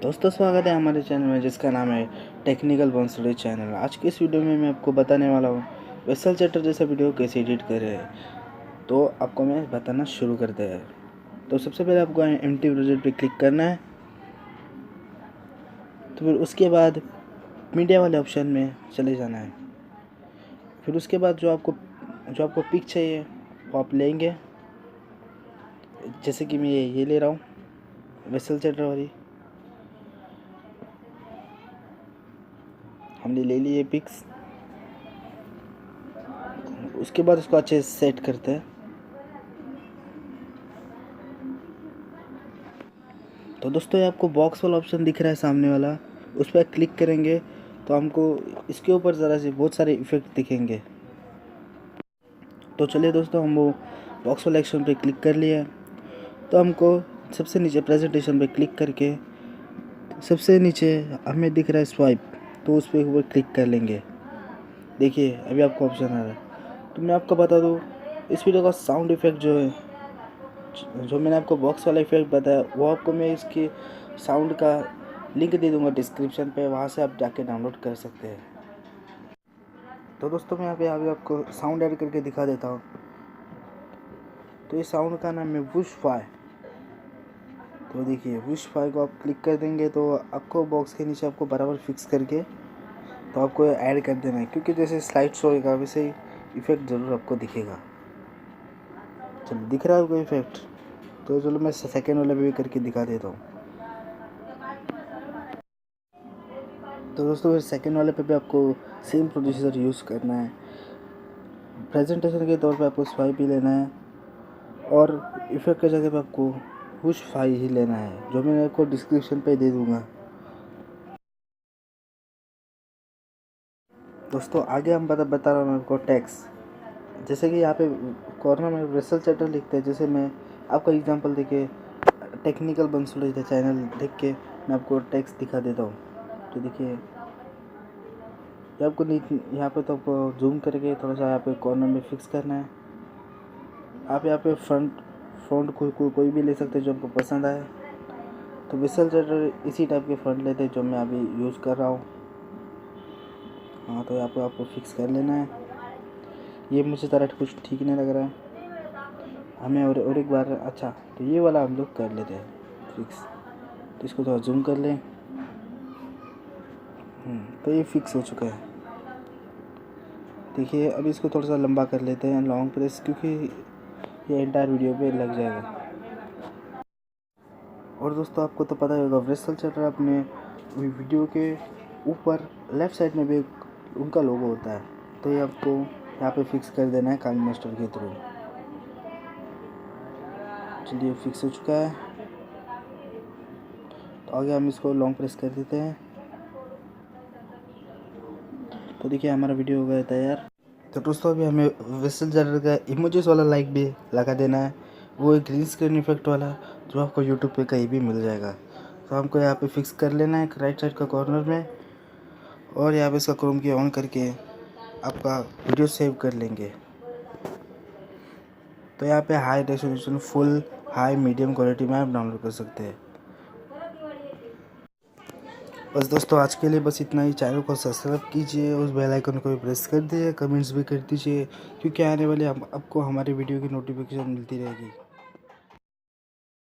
दोस्तों स्वागत है हमारे चैनल में जिसका नाम है टेक्निकल बंसुरी चैनल। आज की इस वीडियो में मैं आपको बताने वाला हूँ वेसल चैटर जैसा वीडियो कैसे एडिट करें। तो आपको मैं बताना शुरू करते हैं। तो सबसे पहले आपको एम्प्टी प्रोजेक्ट पे क्लिक करना है। तो फिर उसके बाद मीडिया वाले ऑप्शन में चले जाना है। फिर उसके बाद जो आपको पिक चाहिए वो आप लेंगे। जैसे कि मैं ये ले रहा हूँ वेसल चैटर वाली। हमने ले लिए पिक्स। उसके बाद उसको अच्छे से सेट करते हैं। तो दोस्तों ये आपको बॉक्स वाला ऑप्शन दिख रहा है सामने वाला, उस पर क्लिक करेंगे तो हमको इसके ऊपर ज़रा से बहुत सारे इफ़ेक्ट दिखेंगे। तो चलिए दोस्तों, हम वो बॉक्स वाला ऑप्शन पे क्लिक कर लिए। तो हमको सबसे नीचे प्रेजेंटेशन पे क्लिक करके सबसे नीचे हमें दिख रहा है स्वाइप, तो उस पर ऊपर क्लिक कर लेंगे। देखिए अभी आपको ऑप्शन आ रहा है। तो मैं आपको बता दूँ, इस वीडियो का साउंड इफ़ेक्ट जो मैंने आपको बॉक्स वाला इफेक्ट बताया वो आपको मैं इसके साउंड का लिंक दे दूंगा डिस्क्रिप्शन पे, वहाँ से आप जाके डाउनलोड कर सकते हैं। तो दोस्तों मैं यहाँ पे अभी आपको साउंड ऐड करके दिखा देता हूँ। तो ये साउंड का नाम है वुश-फाई। तो देखिए वुश-फाई को आप क्लिक कर देंगे तो आपको बॉक्स के नीचे आपको बराबर फिक्स करके तो आपको ऐड कर देना है, क्योंकि जैसे स्लाइड शो होगा वैसे ही इफेक्ट ज़रूर आपको दिखेगा। चलो दिख रहा है आपको इफेक्ट? तो चलो मैं सेकेंड वाले पे भी करके दिखा देता हूँ। तो दोस्तों फिर सेकेंड वाले पे भी आपको सेम प्रोसीजर यूज़ करना है। प्रेजेंटेशन के तौर पे आपको स्वाइप ही लेना है और इफेक्ट के जगह पे आपको वुश-फाई ही लेना है, जो मैं आपको डिस्क्रिप्शन पे दे दूँगा। दोस्तों आगे हम बता रहा हूँ आपको टेक्स्ट। जैसे कि यहाँ पे कॉर्नर में वेसल चैटर लिखते हैं, जैसे मैं आपका एग्जांपल देके टेक्निकल बंसुरी चैनल देख के मैं आपको टेक्स्ट दिखा देता हूँ। तो देखिए ये आपको यहाँ पे तो आपको जूम करके थोड़ा सा यहाँ पे कॉर्नर में फिक्स करना है। आप यहाँ पे फ्रंट कोई भी ले सकते हैं जो आपको पसंद आए। तो वेसल चैटर इसी टाइप के फ्रंट लेते हैं जो मैं अभी यूज़ कर रहा हूँ। हाँ तो यहाँ पे आपको फिक्स कर लेना है। ये मुझे तरह कुछ ठीक नहीं लग रहा है हमें, और एक बार अच्छा तो ये वाला हम लोग कर लेते हैं फिक्स। तो इसको थोड़ा जूम कर लें। तो ये फिक्स हो चुका है। देखिए अभी इसको थोड़ा सा लंबा कर लेते हैं लॉन्ग प्रेस, क्योंकि ये एंटायर वीडियो पे लग जाएगा। और दोस्तों आपको तो पता ही होगा वेसल चैटर अपने वीडियो के ऊपर लेफ़्ट साइड में भी उनका लोगो होता है। तो ये आपको यहाँ पे फिक्स कर देना है काइन मास्टर के थ्रू। चलिए फिक्स हो चुका है। तो आगे हम इसको लॉन्ग प्रेस कर देते हैं। तो देखिए हमारा वीडियो हो गया तैयार। तो दोस्तों अभी हमें वेसल चैटर का इमोजीज वाला लाइक भी लगा देना है, वो एक ग्रीन स्क्रीन इफेक्ट वाला जो आपको यूट्यूब पे कहीं भी मिल जाएगा। तो हमको यहाँ पे फिक्स कर लेना है राइट साइड का कॉर्नर में, और यहाँ पे इसका क्रोम की ऑन करके आपका वीडियो सेव कर लेंगे। तो यहाँ पे high resolution, full, high, medium quality में आप डाउनलोड कर सकते हैं। बस दोस्तों आज के लिए बस इतना ही। चैनल को सब्सक्राइब कीजिए, उस बेल आइकन को भी प्रेस कर दीजिए, कमेंट्स भी कर दीजिए, क्योंकि आने वाले आपको हमारे वीडियो की नोटिफिकेशन मिलती रहेगी।